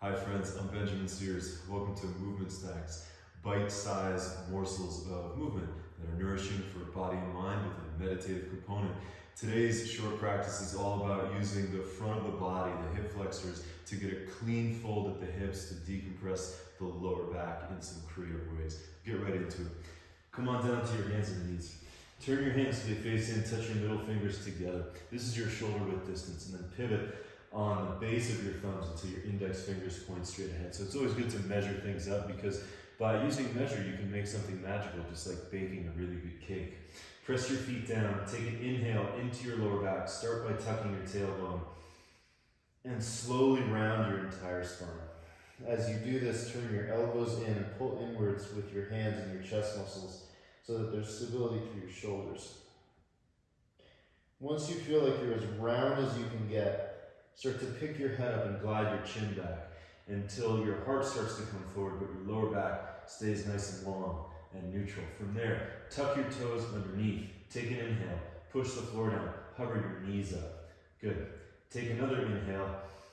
Hi friends, I'm Benjamin Sears. Welcome to Movement Snacks, bite-sized morsels of movement that are nourishing for body and mind with a meditative component. Today's short practice is all about using the front of the body, the hip flexors, to get a clean fold at the hips to decompress the lower back in some creative ways. Get right into it. Come on down to your hands and knees. Turn your hands so they face in, touch your middle fingers together. This is your shoulder width distance, and then pivot on the base of your thumbs until your index fingers point straight ahead. So it's always good to measure things up, because by using measure you can make something magical, just like baking a really good cake. Press your feet down, take an inhale into your lower back. Start by tucking your tailbone and slowly round your entire spine. As you do this, turn your elbows in and pull inwards with your hands and your chest muscles so that there's stability through your shoulders. Once you feel like you're as round as you can get, start to pick your head up and glide your chin back until your heart starts to come forward, but your lower back stays nice and long and neutral. From there, tuck your toes underneath. Take an inhale, push the floor down, hover your knees up. Good. Take another inhale.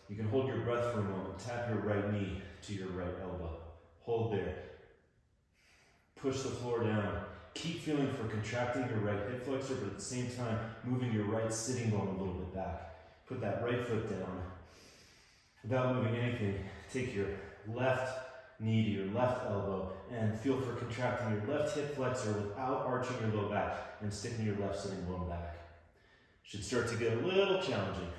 You can hold your breath for a moment. Tap your right knee to your right elbow. Hold there. Push the floor down. Keep feeling for contracting your right hip flexor, but at the same time, moving your right sitting bone a little bit back. Put that right foot down. Without moving anything, take your left knee to your left elbow and feel for contracting your left hip flexor without arching your low back and sticking your left sitting bone back. Should start to get a little challenging.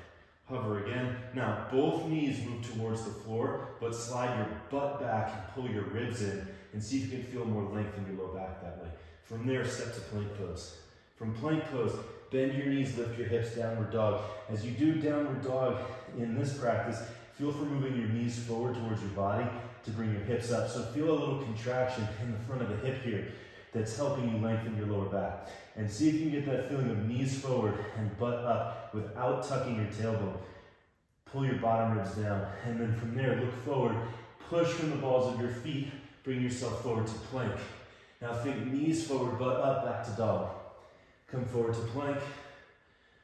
Hover again. Now both knees move towards the floor, but slide your butt back and pull your ribs in and see if you can feel more length in your low back that way. From there, step to plank pose. From plank pose, bend your knees, lift your hips, downward dog. As you do downward dog in this practice, feel for moving your knees forward towards your body to bring your hips up. So feel a little contraction in the front of the hip here that's helping you lengthen your lower back. And see if you can get that feeling of knees forward and butt up without tucking your tailbone. Pull your bottom ribs down, and then from there, look forward, push from the balls of your feet, bring yourself forward to plank. Now think knees forward, butt up, back to dog. Come forward to plank,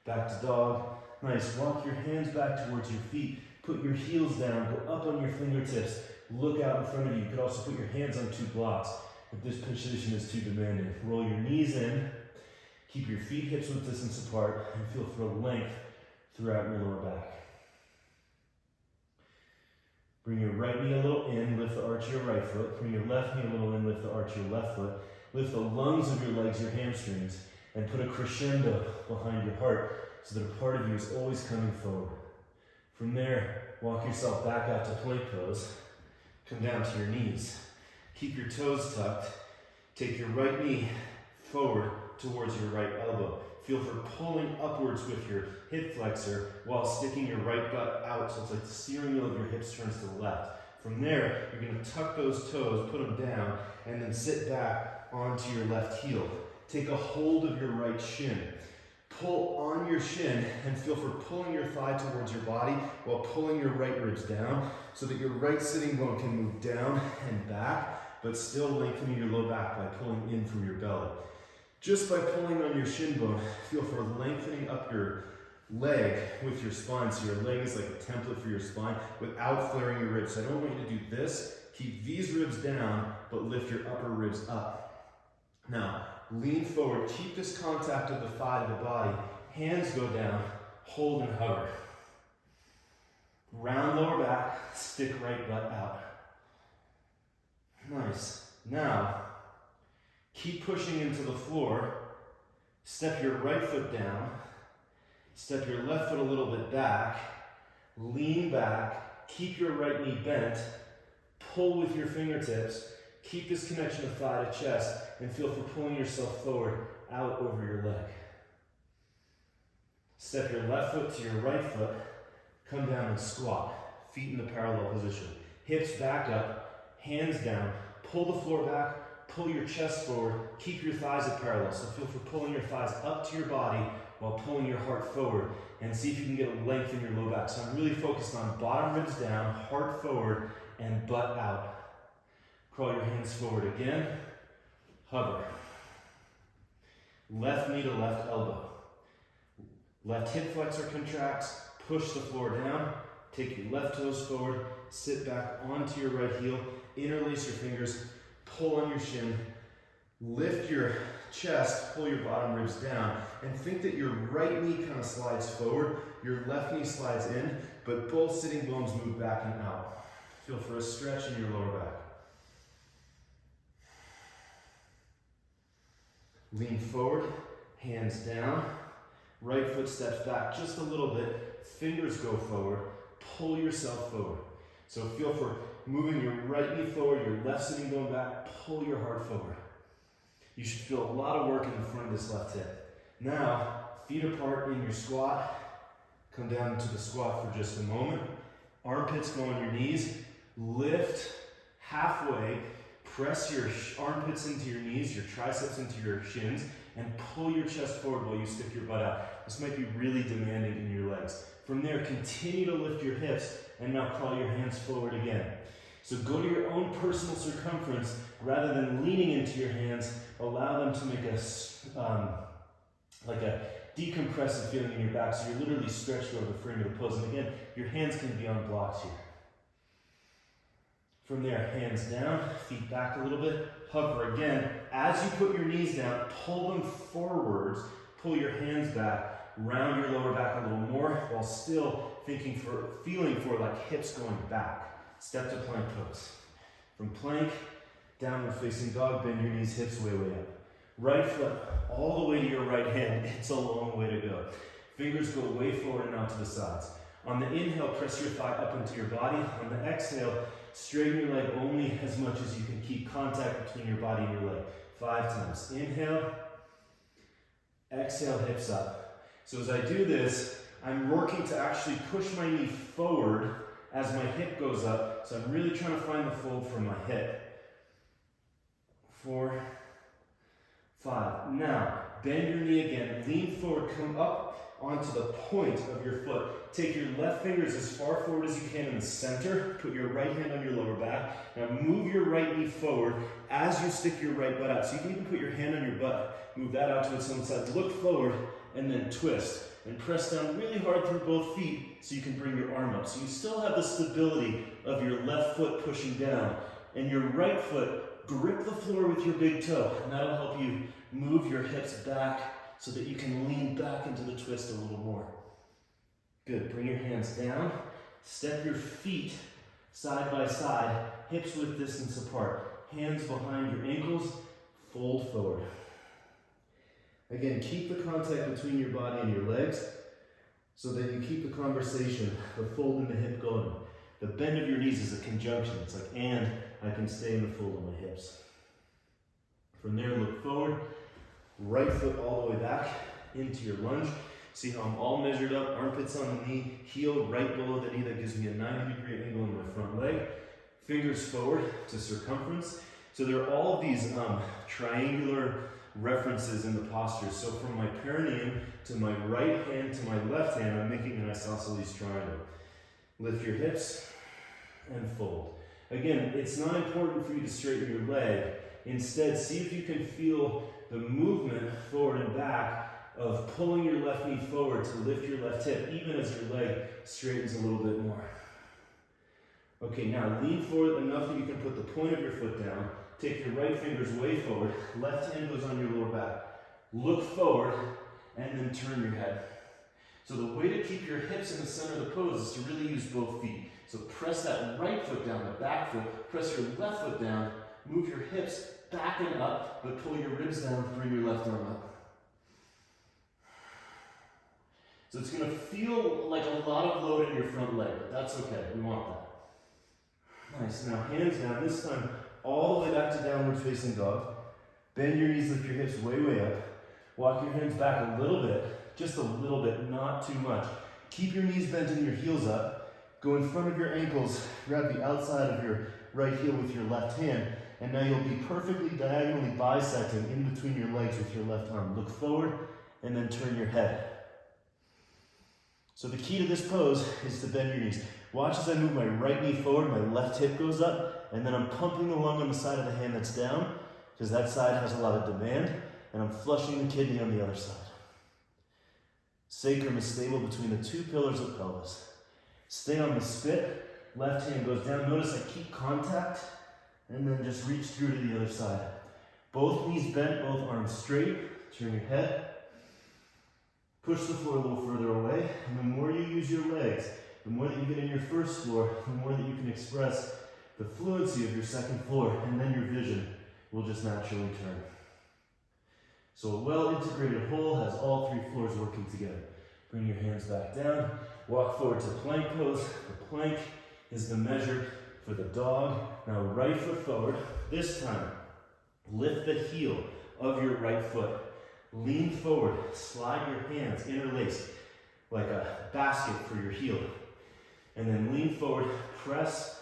back to dog. Nice, walk your hands back towards your feet. Put your heels down, go up on your fingertips. Look out in front of you. You could also put your hands on 2 blocks if this position is too demanding. Roll your knees in. Keep your feet hips width distance apart and feel for length throughout your lower back. Bring your right knee a little in, lift the arch of your right foot. Bring your left knee a little in, lift the arch of your left foot. Lift the lungs of your legs, your hamstrings, and put a crescendo behind your heart so that a part of you is always coming forward. From there, walk yourself back out to plank pose. Come down to your knees. Keep your toes tucked. Take your right knee forward towards your right elbow. Feel for pulling upwards with your hip flexor while sticking your right butt out, so it's like the steering wheel of your hips turns to the left. From there, you're going to tuck those toes, put them down, and then sit back onto your left heel. Take a hold of your right shin. Pull on your shin and feel for pulling your thigh towards your body while pulling your right ribs down so that your right sitting bone can move down and back, but still lengthening your low back by pulling in from your belly. Just by pulling on your shin bone, feel for lengthening up your leg with your spine, so your leg is like a template for your spine without flaring your ribs. So I don't want you to do this. Keep these ribs down, but lift your upper ribs up. Now, lean forward. Keep this contact of the thigh to the body. Hands go down. Hold and hover. Round lower back. Stick right butt out. Nice. Now, keep pushing into the floor. Step your right foot down. Step your left foot a little bit back. Lean back. Keep your right knee bent. Pull with your fingertips. Keep this connection of thigh to chest and feel for pulling yourself forward out over your leg. Step your left foot to your right foot. Come down and squat. Feet in the parallel position. Hips back up. Hands down. Pull the floor back. Pull your chest forward. Keep your thighs at parallel. So feel for pulling your thighs up to your body while pulling your heart forward. And see if you can get a length in your low back. So I'm really focused on bottom ribs down, heart forward, and butt out. Crawl your hands forward again. Hover. Left knee to left elbow. Left hip flexor contracts. Push the floor down. Take your left toes forward, sit back onto your right heel, interlace your fingers, pull on your shin, lift your chest, pull your bottom ribs down, and think that your right knee kind of slides forward, your left knee slides in, but both sitting bones move back and out. Feel for a stretch in your lower back. Lean forward, hands down, right foot steps back just a little bit, fingers go forward, pull yourself forward. So feel for moving your right knee forward, your left sitting bone back, pull your heart forward. You should feel a lot of work in the front of this left hip. Now, feet apart in your squat, come down into the squat for just a moment. Armpits go on your knees, lift halfway, press your armpits into your knees, your triceps into your shins, and pull your chest forward while you stick your butt out. This might be really demanding in your legs. From there, continue to lift your hips, and now crawl your hands forward again. So go to your own personal circumference, rather than leaning into your hands, allow them to make like a decompressive feeling in your back, so you're literally stretched over the frame of the pose. And again, your hands can be on blocks here. From there, hands down, feet back a little bit, hover again. As you put your knees down, pull them forwards, pull your hands back, round your lower back a little more, while still feeling for like hips going back. Step to plank pose. From plank, downward facing dog, bend your knees, hips way up. Right foot all the way to your right hand. It's a long way to go. Fingers go way forward and out to the sides. On the inhale, press your thigh up into your body. On the exhale, straighten your leg only as much as you can keep contact between your body and your leg. 5 times. Inhale, exhale, hips up. So as I do this, I'm working to actually push my knee forward as my hip goes up. So I'm really trying to find the fold from my hip. 4, 5. Now, bend your knee again. Lean forward, come up onto the point of your foot. Take your left fingers as far forward as you can in the center. Put your right hand on your lower back. Now move your right knee forward as you stick your right butt out. So you can even put your hand on your butt. Move that out to its own side. Look forward and then twist. And press down really hard through both feet so you can bring your arm up. So you still have the stability of your left foot pushing down. And your right foot, grip the floor with your big toe. And that'll help you move your hips back so that you can lean back into the twist a little more. Good, bring your hands down. Step your feet side by side, hips width distance apart. Hands behind your ankles, fold forward. Again, keep the contact between your body and your legs so that you keep the conversation, the fold in the hip going. The bend of your knees is a conjunction. It's like, and I can stay in the fold of my hips. From there, look forward, right foot all the way back into your lunge. See how I'm all measured up, armpits on the knee, heel right below the knee. That gives me a 90-degree angle in my front leg. Fingers forward to circumference. So there are all of these triangular references in the postures. So from my perineum to my right hand to my left hand, I'm making an isosceles triangle. Lift your hips and fold. Again, it's not important for you to straighten your leg. Instead, see if you can feel the movement forward and back of pulling your left knee forward to lift your left hip, even as your leg straightens a little bit more. Okay, now lean forward enough that you can put the point of your foot down. Take your right fingers way forward. Left hand goes on your lower back. Look forward and then turn your head. So the way to keep your hips in the center of the pose is to really use both feet. So press that right foot down, the back foot. Press your left foot down. Move your hips back and up, but pull your ribs down. Bring your left arm up. So it's going to feel like a lot of load in your front leg, but that's okay. We want that. Nice. Now hands down. This time all the way back to downward facing dog. Bend your knees, lift your hips way up. Walk your hands back a little bit, just a little bit, not too much. Keep your knees bent and your heels up. Go in front of your ankles, grab the outside of your right heel with your left hand, and now you'll be perfectly diagonally bisecting in between your legs with your left arm. Look forward and then turn your head. So the key to this pose is to bend your knees. Watch as I move my right knee forward, my left hip goes up, and then I'm pumping the lung on the side of the hand that's down, because that side has a lot of demand, and I'm flushing the kidney on the other side. Sacrum is stable between the two pillars of pelvis. Stay on the spit. Left hand goes down. Notice I keep contact and then just reach through to the other side. Both knees bent, both arms straight. Turn your head. Push the floor a little further away. And the more you use your legs, the more that you get in your first floor, the more that you can express the fluency of your second floor, and then your vision will just naturally turn. So a well-integrated whole has all three floors working together. Bring your hands back down. Walk forward to plank pose. The plank is the measure for the dog. Now right foot forward. This time, lift the heel of your right foot. Lean forward. Slide your hands interlaced like a basket for your heel. And then lean forward. Press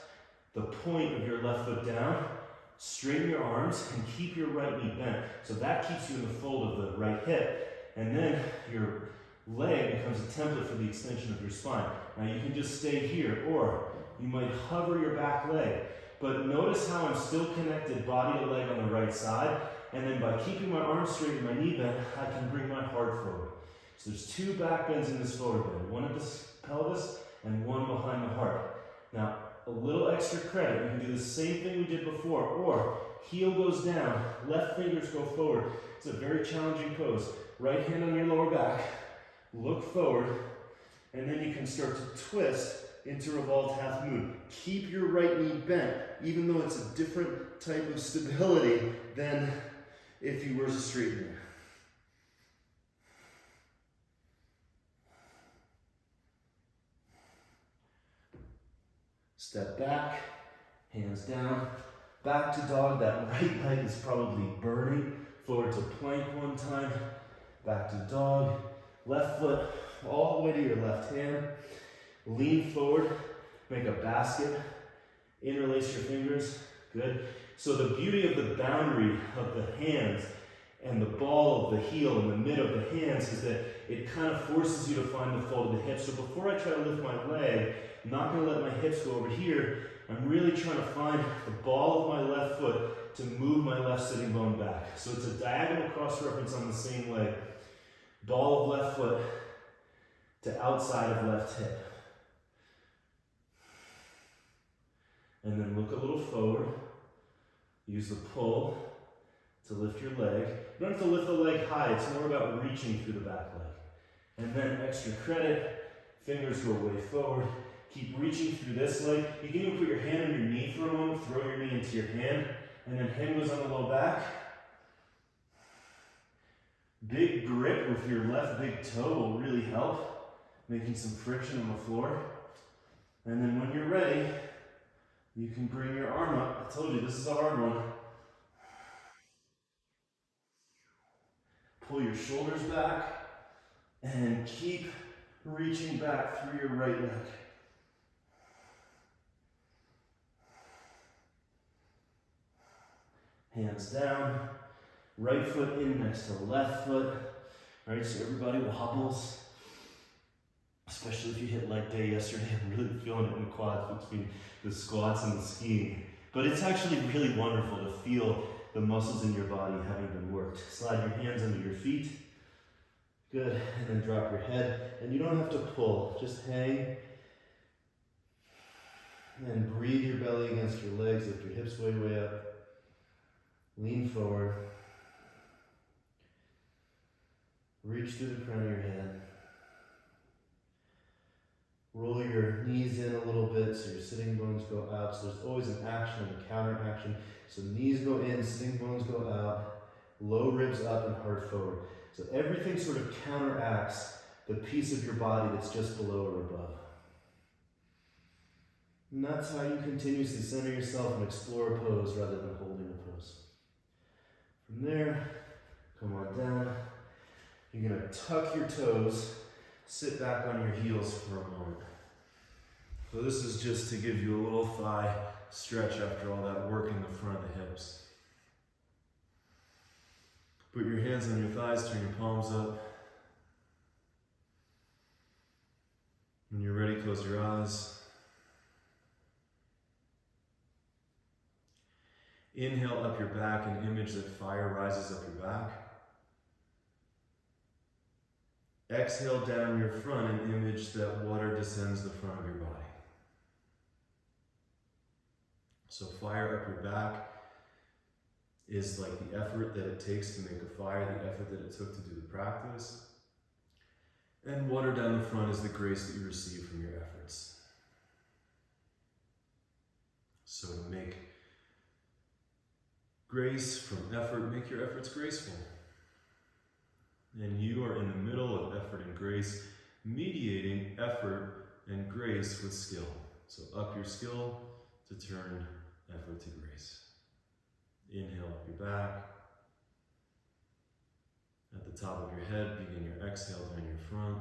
the point of your left foot down. Straighten your arms and keep your right knee bent. So that keeps you in the fold of the right hip. And then your leg becomes a template for the extension of your spine. Now you can just stay here, or you might hover your back leg. But notice how I'm still connected body to leg on the right side. And then by keeping my arms straight and my knee bent, I can bring my heart forward. So there's two back bends in this forward bend. One at the pelvis and one behind the heart. Now, a little extra credit, you can do the same thing we did before, or heel goes down, left fingers go forward. It's a very challenging pose. Right hand on your lower back, look forward, and then you can start to twist into revolved half moon. Keep your right knee bent, even though it's a different type of stability than if you were to straighten it. Step back, hands down, back to dog. That right leg is probably burning. Forward to plank one time, back to dog. Left foot all the way to your left hand. Lean forward, make a basket, interlace your fingers, good. So the beauty of the boundary of the hands and the ball of the heel and the mid of the hands is that it kind of forces you to find the fold of the hips. So before I try to lift my leg, I'm not going to let my hips go over here. I'm really trying to find the ball of my left foot to move my left sitting bone back. So it's a diagonal cross reference on the same leg. Ball of left foot to outside of left hip. And then look a little forward. Use the pull to lift your leg. You don't have to lift the leg high. It's more about reaching through the back leg. And then extra credit. Fingers go way forward. Keep reaching through this leg. You can even put your hand on your knee for a moment. Throw your knee into your hand. And then hand goes on the low back. Big grip with your left big toe will really help. Making some friction on the floor. And then when you're ready, you can bring your arm up. I told you, this is a hard one. Pull your shoulders back and keep reaching back through your right leg. Hands down, right foot in next to left foot. All right, so everybody wobbles. Especially if you hit leg day yesterday, I'm really feeling it in the quads between the squats and the skiing. But it's actually really wonderful to feel the muscles in your body having been worked. Slide your hands under your feet. Good, and then drop your head. And you don't have to pull, just hang. And breathe your belly against your legs, lift your hips way, way up. Lean forward. Reach through the crown of your head. Roll your knees in a little bit so your sitting bones go out. So there's always an action and a counter action. So knees go in, sitting bones go out, low ribs up and heart forward. So everything sort of counteracts the piece of your body that's just below or above. And that's how you continuously center yourself and explore a pose rather than holding a pose. From there, come on down. You're going to tuck your toes, sit back on your heels for a moment. So this is just to give you a little thigh stretch after all that work in the front of the hips. Put your hands on your thighs, turn your palms up. When you're ready, close your eyes. Inhale up your back, an image that fire rises up your back. Exhale down your front and image that water descends the front of your body. So fire up your back is like the effort that it takes to make a fire, the effort that it took to do the practice. And water down the front is the grace that you receive from your efforts. So to make grace from effort, make your efforts graceful. And you are in the middle of effort and grace, mediating effort and grace with skill. So up your skill to turn effort to grace. Inhale up your back. At the top of your head, begin your exhale down your front.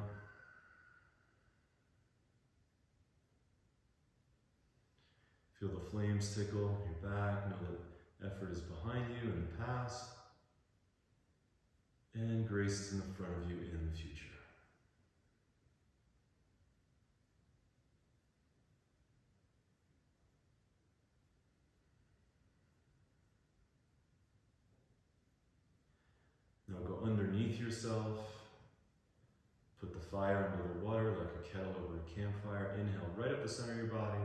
Feel the flames tickle your back. Know that effort is behind you in the past. And grace is in the front of you in the future. Now go underneath yourself. Put the fire under the water like a kettle over a campfire. Inhale right up the center of your body.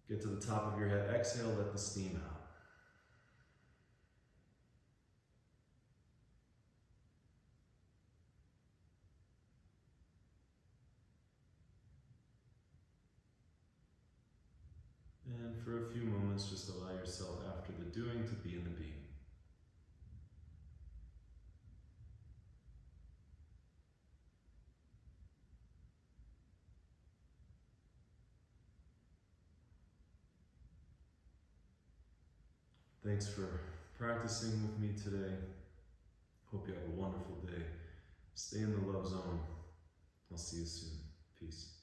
Get to the top of your head. Exhale, let the steam out. And for a few moments, just allow yourself after the doing to be in the being. Thanks for practicing with me today. Hope you have a wonderful day. Stay in the love zone. I'll see you soon. Peace.